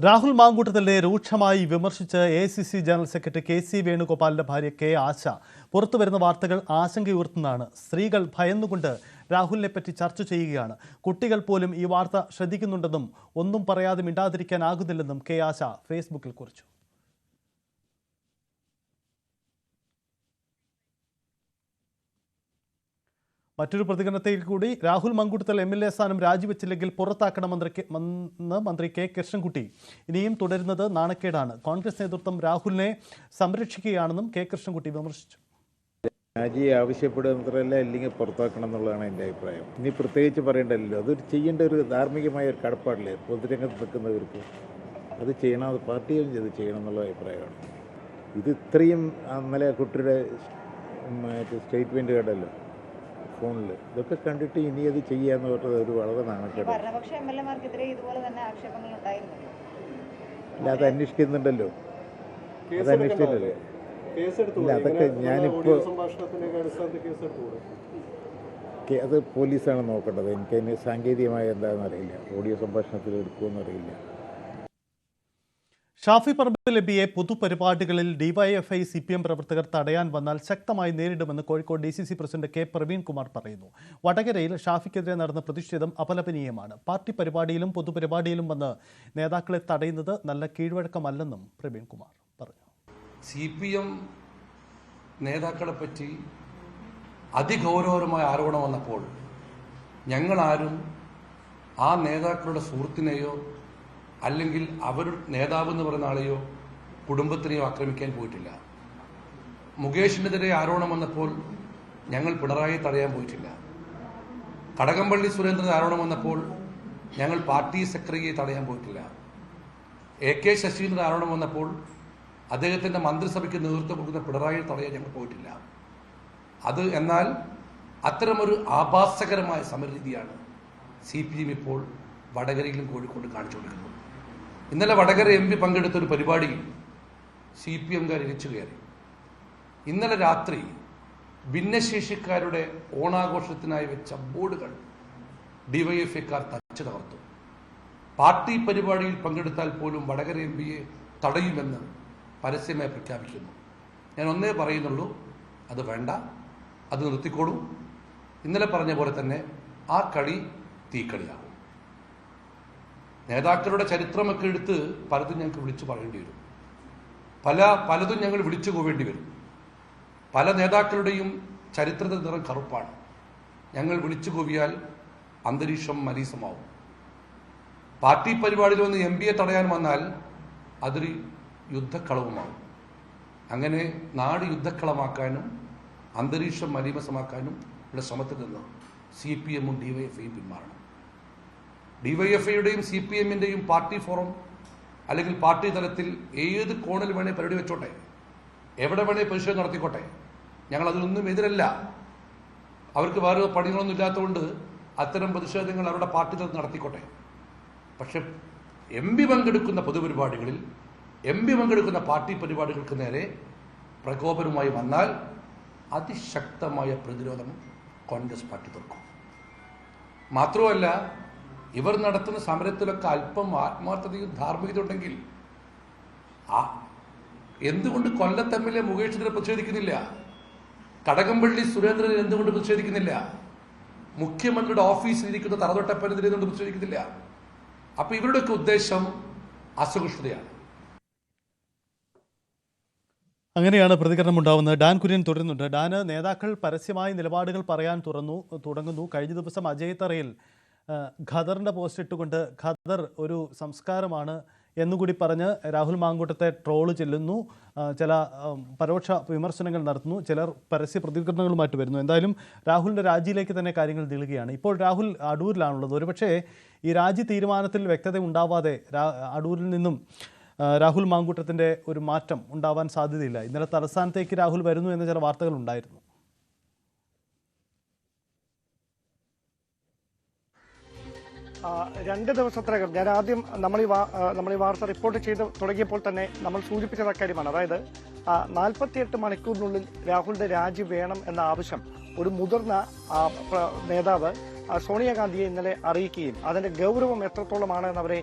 രാഹുൽ മാങ്കൂട്ടത്തിലെ രൂക്ഷമായി വിമർശിച്ച് AICC general secretary KC വേണുഗോപാലിന്റെ ഭാര്യ K ആശ പുറത്തുവരുന്ന വാർത്തകൾ ആശങ്കയുയർത്തുന്നതാണ്. സ്ത്രീകൾ ഭയന്നുകൊണ്ട് രാഹുലിനെ പറ്റി ചർച്ച ചെയ്യുകയാണ്. കുട്ടികൾ പോലും ഈ വാർത്ത ശ്രദ്ധിക്കുന്നുണ്ടെന്നും ഒന്നും പറയാതെ മിണ്ടാതിരിക്കാനാകുന്നില്ലെന്നും K ആശ ഫേസ്ബുക്കിൽ കുറിച്ചു. മറ്റൊരു പ്രതികരണത്തിൽ കൂടി രാഹുൽ മാങ്കൂട്ടത്തിൽ MLA സ്ഥാനം രാജിവെച്ചില്ലെങ്കിൽ പുറത്താക്കണമെന്ന് മന്ത്രി K കൃഷ്ണൻകുട്ടി. ഇനിയും തുടരുന്നത് നാണക്കേടാണ്. കോൺഗ്രസ് നേതൃത്വം രാഹുലിനെ സംരക്ഷിക്കുകയാണെന്നും K കൃഷ്ണൻകുട്ടി വിമർശിച്ചു. രാജിയെ ആവശ്യപ്പെടുന്നതല്ല, ഇല്ലെങ്കിൽ പുറത്താക്കണം എന്നുള്ളതാണ് എൻ്റെ അഭിപ്രായം. ഇനി പ്രത്യേകിച്ച് പറയേണ്ടല്ലോ, അത് ചെയ്യേണ്ട ഒരു ധാർമ്മികമായ ഒരു കടപ്പാടില്ലേ പൊതുരംഗത്ത് നിൽക്കുന്നവർക്ക്. അത് ചെയ്യണം, അത് പാർട്ടിയും ഇത് ചെയ്യണം എന്നുള്ള അഭിപ്രായമാണ്. ഇത് ഇത്രയും ഇന്നലെ കുട്ടിയുടെ സ്റ്റേറ്റ്മെൻറ്റ് കേട്ടല്ലോ ഫോണിൽ, ഇതൊക്കെ കണ്ടിട്ട് ഇനി അത് ചെയ്യാന്ന് പറഞ്ഞത് ഒരു വളരെ നാണക്കേട്. അല്ല, അത് അന്വേഷിക്കുന്നുണ്ടല്ലോ, അത് അന്വേഷിച്ചില്ലല്ലോ. ഇല്ല, അതൊക്കെ ഞാനിപ്പോൾ അത് പോലീസാണ് നോക്കേണ്ടത്. എനിക്കതിന് സാങ്കേതികമായ എന്താണെന്ന് അറിയില്ല, ഓഡിയോ സംഭാഷണത്തിൽ എടുക്കുമെന്ന് അറിയില്ല. ഷാഫി പറമ്പിൽ എംപിയെ പൊതുപരിപാടികളിൽ DYFI CPM പ്രവർത്തകർ തടയാൻ വന്നാൽ ശക്തമായി നേരിടുമെന്ന് Kozhikode DCC president K Praveenkumar പറയുന്നു. വടകരയിൽ ഷാഫിക്കെതിരെ നടന്ന പ്രതിഷേധം അപലപനീയമാണ്. പാർട്ടി പരിപാടിയിലും പൊതുപരിപാടിയിലും വന്ന് നേതാക്കളെ തടയുന്നത് നല്ല കീഴ്വഴക്കമല്ലെന്നും പ്രവീൺകുമാർ പറഞ്ഞു. CPM നേതാക്കളെ പറ്റി അതിഗൗരവമായ ആരോപണം വന്നപ്പോൾ ഞങ്ങളാരും ആ നേതാക്കളുടെ സുഹൃത്തിനെയോ അല്ലെങ്കിൽ അവർ നേതാവ് എന്ന് പറയുന്ന ആളെയോ കുടുംബത്തിനെയോ ആക്രമിക്കാൻ പോയിട്ടില്ല. മുകേഷിനെതിരെ ആരോപണം വന്നപ്പോൾ ഞങ്ങൾ പിണറായി തടയാൻ പോയിട്ടില്ല. കടകംപള്ളി സുരേന്ദ്രൻ ആരോപണം വന്നപ്പോൾ ഞങ്ങൾ പാർട്ടി സെക്രട്ടറിയെ തടയാൻ പോയിട്ടില്ല. AK ശശീന്ദ്രൻ ആരോപണം വന്നപ്പോൾ അദ്ദേഹത്തിൻ്റെ മന്ത്രിസഭയ്ക്ക് നേതൃത്വം കൊടുക്കുന്ന പിണറായി തടയാൻ ഞങ്ങൾ പോയിട്ടില്ല. എന്നാൽ അത്തരമൊരു ആഭാസകരമായ സമരരീതിയാണ് CPM ഇപ്പോൾ വടകരയിലും കോഴിക്കോട് കാണിച്ചുകൊണ്ടിരിക്കുന്നത്. ഇന്നലെ വടകര MP പങ്കെടുത്തൊരു പരിപാടിയിൽ CPMകാർ ഇരിച്ചു കയറി. ഇന്നലെ രാത്രി ഭിന്നശേഷിക്കാരുടെ ഓണാഘോഷത്തിനായി വെച്ച ബോർഡുകൾ DYFIക്കാർ തച്ചു തകർത്തു. പാർട്ടി പരിപാടിയിൽ പങ്കെടുത്താൽ പോലും വടകര MPയെ തടയുമെന്ന് പരസ്യമായി പ്രഖ്യാപിക്കുന്നു. ഞാൻ ഒന്നേ പറയുന്നുള്ളൂ, അത് വേണ്ട, അത് നിർത്തിക്കോളൂ. ഇന്നലെ പറഞ്ഞ പോലെ തന്നെ ആ കളി തീക്കളിയാകും. നേതാക്കളുടെ ചരിത്രമൊക്കെ എടുത്ത് പലതും ഞങ്ങൾക്ക് വിളിച്ചു പറയേണ്ടി വരും. പലതും ഞങ്ങൾ വിളിച്ചു പോവേണ്ടി വരും. പല നേതാക്കളുടെയും ചരിത്രത്തിന്റെ നിറം കറുപ്പാണ്. ഞങ്ങൾ വിളിച്ചു പോവിയാൽ അന്തരീക്ഷം മലീസമാവും. പാർട്ടി പരിപാടിയിൽ വന്ന് MPയെ തടയാൻ വന്നാൽ അതൊരു യുദ്ധക്കളവുമാവും. അങ്ങനെ നാട് യുദ്ധക്കളമാക്കാനും അന്തരീക്ഷം മലീമസമാക്കാനും ഉള്ള ശ്രമത്തിൽ നിന്ന് CPMഉം DYFIയും പിന്മാറണം. DYFIയുടെയും CPMന്റെയും പാർട്ടി ഫോറം അല്ലെങ്കിൽ പാർട്ടി തലത്തിൽ ഏത് കോണിൽ വേണേ പരിപാടി വെച്ചോട്ടെ, എവിടെ വേണേ പ്രതിഷേധം നടത്തിക്കോട്ടെ. ഞങ്ങൾ അതിനൊന്നും എതിരല്ല. അവർക്ക് വേറെ പണികളൊന്നും ഇല്ലാത്തതുകൊണ്ട് അത്തരം പ്രതിഷേധങ്ങൾ അവരുടെ പാർട്ടി തലത്തിൽ നടത്തിക്കോട്ടെ. പക്ഷെ MP പങ്കെടുക്കുന്ന പൊതുപരിപാടികളിൽ MP പങ്കെടുക്കുന്ന പാർട്ടി പരിപാടികൾക്ക് നേരെ പ്രകോപനവുമായി വന്നാൽ അതിശക്തമായ പ്രതിരോധം കോൺഗ്രസ് പാർട്ടി തീർക്കും. മാത്രമല്ല, ഇവർ നടത്തുന്ന സമരത്തിലൊക്കെ അല്പം ആത്മാർത്ഥതയും ധാർമ്മികത ഉണ്ടെങ്കിൽ എന്തുകൊണ്ട് കൊല്ലത്ത് MLA മുകേഷിനെതിരെ പ്രതിഷേധിക്കുന്നില്ല? കടകംപള്ളി സുരേന്ദ്രൻ എന്തുകൊണ്ട് പ്രതിഷേധിക്കുന്നില്ല? മുഖ്യമന്ത്രിയുടെ ഓഫീസിൽ ഇരിക്കുന്ന തറതൊട്ടപ്പനെതിരെ എന്തുകൊണ്ട് പ്രതിഷേധിക്കുന്നില്ല? അപ്പൊ ഇവരുടെയൊക്കെ ഉദ്ദേശം അസഹിഷ്ണുതയാണ്. അങ്ങനെയാണ് പ്രതികരണം ഉണ്ടാവുന്നത്. ഡാൻ കുര്യൻ തുടരുന്നുണ്ട്. ഡാന്, നേതാക്കൾ പരസ്യമായി നിലപാടുകൾ പറയാൻ തുടങ്ങുന്നു. കഴിഞ്ഞ ദിവസം അജയ് തറയിൽ ഖദറിൻ്റെ പോസ്റ്റ് ഇട്ടുകൊണ്ട് ഖദർ ഒരു സംസ്കാരമാണ് എന്നുകൂടി പറഞ്ഞ് രാഹുൽ മാങ്കൂട്ടത്തെ ട്രോള് ചെല്ലുന്നു. ചില പരോക്ഷ വിമർശനങ്ങൾ നടത്തുന്നു. ചിലർ പരസ്യ പ്രതികരണങ്ങളുമായിട്ട് വരുന്നു. എന്തായാലും രാഹുലിൻ്റെ രാജിയിലേക്ക് തന്നെ കാര്യങ്ങൾ നീളുകയാണ്. ഇപ്പോൾ രാഹുൽ അടൂരിലാണുള്ളത്. ഒരുപക്ഷേ ഈ രാജി തീരുമാനത്തിൽ വ്യക്തത ഉണ്ടാവാതെ അടൂരിൽ നിന്നും രാഹുൽ മാങ്കൂട്ടത്തിൻ്റെ ഒരു മാറ്റം ഉണ്ടാവാൻ സാധ്യതയില്ല. ഇന്നലെ തലസ്ഥാനത്തേക്ക് രാഹുൽ വരുന്നു എന്ന ചില വാർത്തകൾ ഉണ്ടായിരുന്നു. രണ്ട് ദിവസത്തിനകം നമ്മൾ ഈ വാർത്ത റിപ്പോർട്ട് ചെയ്ത് തുടങ്ങിയപ്പോൾ തന്നെ നമ്മൾ സൂചിപ്പിച്ച കാര്യമാണ്. അതായത് 48 മണിക്കൂറിനുള്ളിൽ രാഹുലിന്റെ രാജി വേണം എന്ന ആവശ്യം ഒരു മുതിർന്ന നേതാവ് സോണിയാഗാന്ധിയെ ഇന്നലെ അറിയിക്കുകയും അതിന്റെ ഗൗരവം എത്രത്തോളമാണ് എന്ന് അവരെ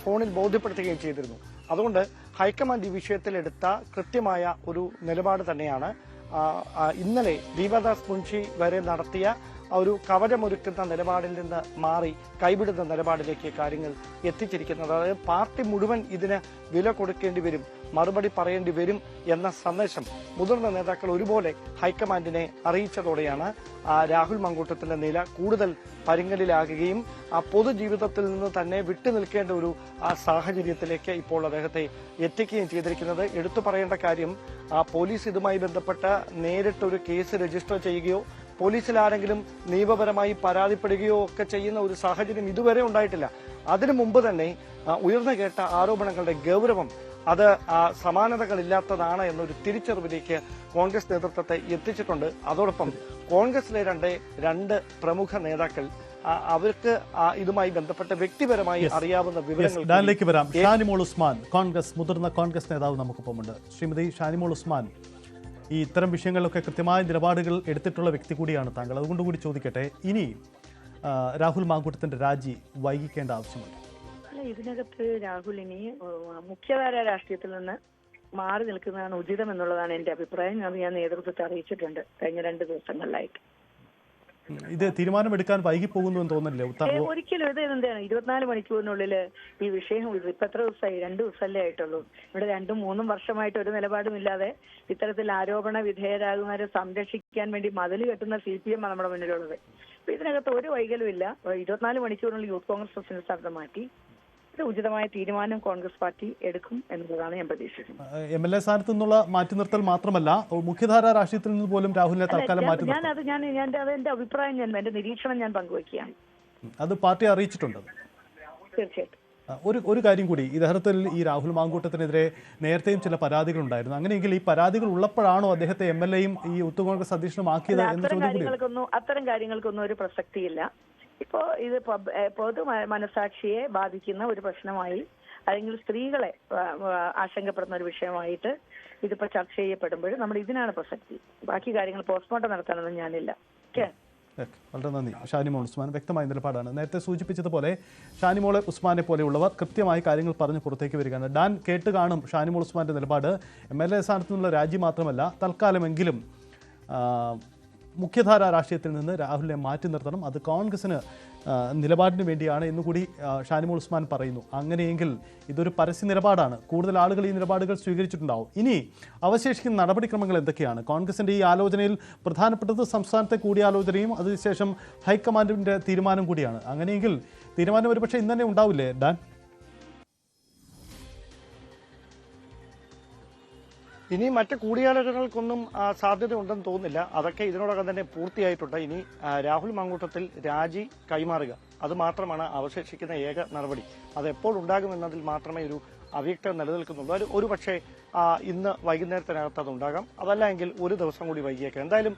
ഫോണിൽ ബോധ്യപ്പെടുത്തുകയും ചെയ്തിരുന്നു. അതുകൊണ്ട് ഹൈക്കമാൻഡ് ഈ വിഷയത്തിൽ എടുത്ത കൃത്യമായ ഒരു നിലപാട് തന്നെയാണ് ഇന്നലെ ദീപദാസ് മുൻഷി വരെ നടത്തിയ ഒരു കവചമൊരുക്കുന്ന നിലപാടിൽ നിന്ന് മാറി കൈവിടുന്ന നിലപാടിലേക്ക് കാര്യങ്ങൾ എത്തിച്ചിരിക്കുന്നത്. അതായത് പാർട്ടി മുഴുവൻ ഇതിന് വില കൊടുക്കേണ്ടി വരും, മറുപടി പറയേണ്ടി വരും എന്ന സന്ദേശം മുതിർന്ന നേതാക്കൾ ഒരുപോലെ ഹൈക്കമാൻഡിനെ അറിയിച്ചതോടെയാണ് രാഹുൽ മാങ്കൂട്ടത്തിന്റെ നില കൂടുതൽ പരിങ്ങലിലാകുകയും പൊതുജീവിതത്തിൽ നിന്ന് തന്നെ വിട്ടുനിൽക്കേണ്ട ഒരു സാഹചര്യത്തിലേക്ക് ഇപ്പോൾ അദ്ദേഹത്തെ എത്തിക്കുകയും ചെയ്തിരിക്കുന്നത്. എടുത്തു പറയേണ്ട കാര്യം, പോലീസ് ഇതുമായി ബന്ധപ്പെട്ട നേരിട്ടൊരു കേസ് രജിസ്റ്റർ ചെയ്യുകയോ പോലീസിൽ ആരെങ്കിലും നിയമപരമായി പരാതിപ്പെടുകയോ ഒക്കെ ചെയ്യുന്ന ഒരു സാഹചര്യം ഇതുവരെ ഉണ്ടായിട്ടില്ല. അതിനു മുമ്പ് തന്നെ ഉയർന്നു കേട്ട ആരോപണങ്ങളുടെ ഗൗരവം അത് സമാനതകളില്ലാത്തതാണ് എന്നൊരു തിരിച്ചറിവിലേക്ക് കോൺഗ്രസ് നേതൃത്വത്തെ എത്തിച്ചിട്ടുണ്ട്. അതോടൊപ്പം കോൺഗ്രസിലെ രണ്ട് പ്രമുഖ നേതാക്കൾ അവർക്ക് ഇതുമായി ബന്ധപ്പെട്ട് വ്യക്തിപരമായി അറിയാവുന്ന വിവരങ്ങളിലേക്ക് വരാം. ഷാനിമോൾ ഉസ്മാൻ, മുതിർന്ന കോൺഗ്രസ് നേതാവ് നമുക്കൊപ്പമുണ്ട്. ശ്രീമതി ഷാനിമോൾ ഉസ്മാൻ, ഈ ഇത്തരം വിഷയങ്ങളിലൊക്കെ കൃത്യമായ നിലപാടുകൾ എടുത്തിട്ടുള്ള വ്യക്തി കൂടിയാണ് താങ്കൾ. അതുകൊണ്ടുകൂടി ചോദിക്കട്ടെ, ഇനി രാഹുൽ മാങ്കൂട്ടത്തിന്റെ രാജി വൈകിക്കേണ്ട ആവശ്യമുണ്ട്? ഇതിനകത്ത് രാഹുൽ ഇനി മുഖ്യധാര രാഷ്ട്രീയത്തിൽ നിന്ന് മാറി നിൽക്കുന്നതാണ് ഉചിതം എന്നുള്ളതാണ് എന്റെ അഭിപ്രായം. അത് ഞാൻ നേതൃത്വത്തെ അറിയിച്ചിട്ടുണ്ട് കഴിഞ്ഞ 2 ദിവസങ്ങളിലായിട്ട്. ഇത് തീരുമാനമെടുക്കാൻ വൈകി പോകുന്നു എന്ന് തോന്നുന്നില്ലേ? ഒരിക്കലും ഇത് എന്താണ് 24 മണിക്കൂറിനുള്ളിൽ ഈ വിഷയം ഇപ്പൊ എത്ര ദിവസമായി? 2 ദിവസമല്ലേ ആയിട്ടുള്ളൂ. ഇവിടെ 2-3 വർഷമായിട്ട് ഒരു നിലപാടും ഇല്ലാതെ ഇത്തരത്തിൽ ആരോപണ വിധേയരാകുന്നവരെ സംരക്ഷിക്കാൻ വേണ്ടി മതിൽ കെട്ടുന്ന CPM ആണ് നമ്മുടെ മുന്നിലുള്ളത്. അപ്പൊ ഇതിനകത്ത് ഒരു വൈകലും ഇല്ല. 24 മണിക്കൂറിനുള്ളിൽ യൂത്ത് കോൺഗ്രസ് പ്രസിഡന്റ് സ്ഥാനത്ത് മാറ്റി ഇത് ഉചിതമായ തീരുമാനം കോൺഗ്രസ് പാർട്ടി എടുക്കും എന്നതാണ് ഞാൻ പ്രതീക്ഷിക്കുന്നത്. MLA സ്ഥാനത്ത് നിന്നുള്ള മാറ്റി നിർത്തൽ മാത്രമല്ല, മുഖ്യധാര രാഷ്ട്രീയത്തിൽ നിന്ന് പോലും രാഹുലിനെ തൽക്കാലം മാറ്റി എന്റെ അഭിപ്രായം, എന്റെ നിരീക്ഷണം ഞാൻ പങ്കുവയ്ക്കുകയാണ്. അത് പാർട്ടി അറിയിച്ചിട്ടുണ്ട്. തീർച്ചയായിട്ടും. ഒരു കാര്യം കൂടി, ഇദ്ദേഹത്തിൽ ഈ രാഹുൽ മാങ്കൂട്ടത്തിനെതിരെ നേരത്തെയും ചില പരാതികൾ ഉണ്ടായിരുന്നു. അങ്ങനെയെങ്കിൽ ഈ പരാതികൾ ഉള്ളപ്പോഴാണോ അദ്ദേഹത്തെ MLA-യും ഈ യൂത്ത് കോൺഗ്രസ് അധ്യക്ഷനുമാക്കിയത് എന്ന ചോദ്യം കൂടി. അത്തരം കാര്യങ്ങൾക്കൊന്നും ഒരു പ്രസക്തിയില്ല. ഇപ്പോ ഇത് പൊതു മനസാക്ഷിയെ ബാധിക്കുന്ന ഒരു പ്രശ്നമായി അല്ലെങ്കിൽ സ്ത്രീകളെ ആശങ്കപ്പെടുന്ന ഒരു വിഷയമായിട്ട് ഇതിപ്പോ ചർച്ച ചെയ്യപ്പെടുമ്പോൾ നമ്മൾ ഇതിനാണ് പ്രസക്തി. ബാക്കി കാര്യങ്ങൾ പോസ്റ്റ്മോർട്ടം നടത്താനൊന്നും ഞാനില്ല. വളരെ നന്ദി. ഷാനിമോൾ ഉസ്മാൻ വ്യക്തമായ നിലപാടാണ്. നേരത്തെ സൂചിപ്പിച്ചതുപോലെ ഷാനിമോൾ ഉസ്മാനെ പോലെയുള്ളവർ കൃത്യമായി കാര്യങ്ങൾ പറഞ്ഞ് പുറത്തേക്ക് വരികയാണ്. ഡാൻ കേട്ട് കാണും ഷാനിമോൾ ഉസ്മാന്റെ നിലപാട്. MLA സ്ഥാനത്തു നിന്നുള്ള രാജി മാത്രമല്ല, തൽക്കാലമെങ്കിലും മുഖ്യധാര രാഷ്ട്രീയത്തിൽ നിന്ന് രാഹുലിനെ മാറ്റി നിർത്തണം, അത് കോൺഗ്രസിന് നിലപാടിന് വേണ്ടിയാണ് എന്നുകൂടി ഷാനിമോൾ ഉസ്മാൻ പറയുന്നു. അങ്ങനെയെങ്കിൽ ഇതൊരു പരസ്യ നിലപാടാണ്. കൂടുതൽ ആളുകൾ ഈ നിലപാടുകൾ സ്വീകരിച്ചിട്ടുണ്ടാവും. ഇനി അവശേഷിക്കുന്ന നടപടിക്രമങ്ങൾ എന്തൊക്കെയാണ്? കോൺഗ്രസിൻ്റെ ഈ ആലോചനയിൽ പ്രധാനപ്പെട്ടത് സംസ്ഥാനത്തെ കൂടിയാലോചനയും അതിനുശേഷം ഹൈക്കമാൻഡിൻ്റെ തീരുമാനം കൂടിയാണ്. അങ്ങനെയെങ്കിൽ തീരുമാനം ഒരുപക്ഷെ ഇന്ന് തന്നെ ഉണ്ടാവില്ലേ ഡാൻ? ഇനി മറ്റ് കൂടിയാലോചനകൾക്കൊന്നും സാധ്യത ഉണ്ടെന്ന് തോന്നുന്നില്ല. അതൊക്കെ ഇതിനോടകം തന്നെ പൂർത്തിയായിട്ടുണ്ട്. ഇനി രാഹുൽ മാങ്കൂട്ടത്തിൽ രാജി കൈമാറുക, അത് മാത്രമാണ് അവശേഷിക്കുന്ന ഏക നടപടി. അത് എപ്പോൾ ഉണ്ടാകുമെന്നതിൽ മാത്രമേ ഒരു അവ്യക്തത നിലനിൽക്കുന്നുള്ളൂ. ഒരു പക്ഷേ ഇന്ന് വൈകുന്നേരത്തിനകത്ത് അത് ഉണ്ടാകാം, അതല്ല എങ്കിൽ ഒരു ദിവസം കൂടി വൈകിയേക്കാം. എന്തായാലും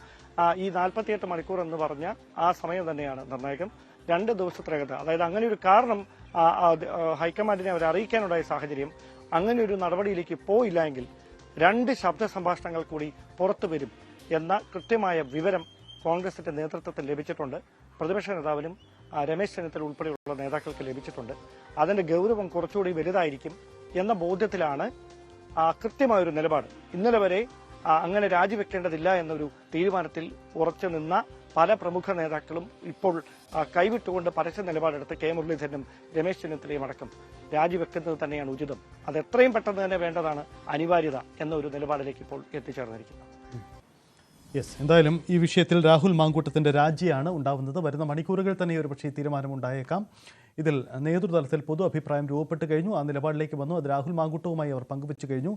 ഈ 48 മണിക്കൂർ എന്ന് പറഞ്ഞ ആ സമയം തന്നെയാണ് നിർണായകം. 2 ദിവസത്തിനകത്ത്, അതായത് അങ്ങനെ ഒരു കാരണം ഹൈക്കമാൻഡിനെ അവർ അറിയിക്കാനുണ്ടായ സാഹചര്യം, അങ്ങനെ ഒരു നടപടിയിലേക്ക് പോയില്ല എങ്കിൽ 2 ശബ്ദ സംഭാഷണങ്ങൾ കൂടി പുറത്തു വരും എന്ന കൃത്യമായ വിവരം കോൺഗ്രസിന്റെ നേതൃത്വത്തിൽ ലഭിച്ചിട്ടുണ്ട്. പ്രതിപക്ഷ നേതാവിനും രമേശ് ചെന്നിത്തല ഉൾപ്പെടെയുള്ള നേതാക്കൾക്ക് ലഭിച്ചിട്ടുണ്ട്. അതിന്റെ ഗൗരവം കുറച്ചുകൂടി വലുതായിരിക്കും എന്ന ബോധ്യത്തിലാണ് കൃത്യമായൊരു നിലപാട്. ഇന്നലെ വരെ അങ്ങനെ രാജിവെക്കേണ്ടതില്ല എന്നൊരു തീരുമാനത്തിൽ ഉറച്ചു നിന്ന പല പ്രമുഖ നേതാക്കളും ഇപ്പോൾ കൈവിട്ടുകൊണ്ട് പരസ്യ നിലപാടെടുത്ത് കെ മുരളീധരനും രമേശ് ചെന്നിത്തലയും അടക്കം രാജിവെക്കുന്നത് തന്നെയാണ് ഉചിതം, അത് എത്രയും പെട്ടെന്ന് തന്നെ വേണ്ടതാണ്, അനിവാര്യത എന്ന ഒരു നിലപാടിലേക്ക് ഇപ്പോൾ എത്തിച്ചേർന്നിരിക്കുന്നു. എന്തായാലും ഈ വിഷയത്തിൽ രാഹുൽ മാങ്കൂട്ടത്തിന്റെ രാജിയാണ് ഉണ്ടാവുന്നത്. വരുന്ന മണിക്കൂറുകൾ തന്നെ ഒരുപക്ഷേ തീരുമാനമുണ്ടായേക്കാം. ഇതിൽ നേതൃതലത്തിൽ പൊതു അഭിപ്രായം രൂപപ്പെട്ട് കഴിഞ്ഞു. ആ നിലപാടിലേക്ക് വന്നു. അത് രാഹുൽ മാങ്കൂട്ടവുമായി അവർ പങ്കുവച്ചു കഴിഞ്ഞു.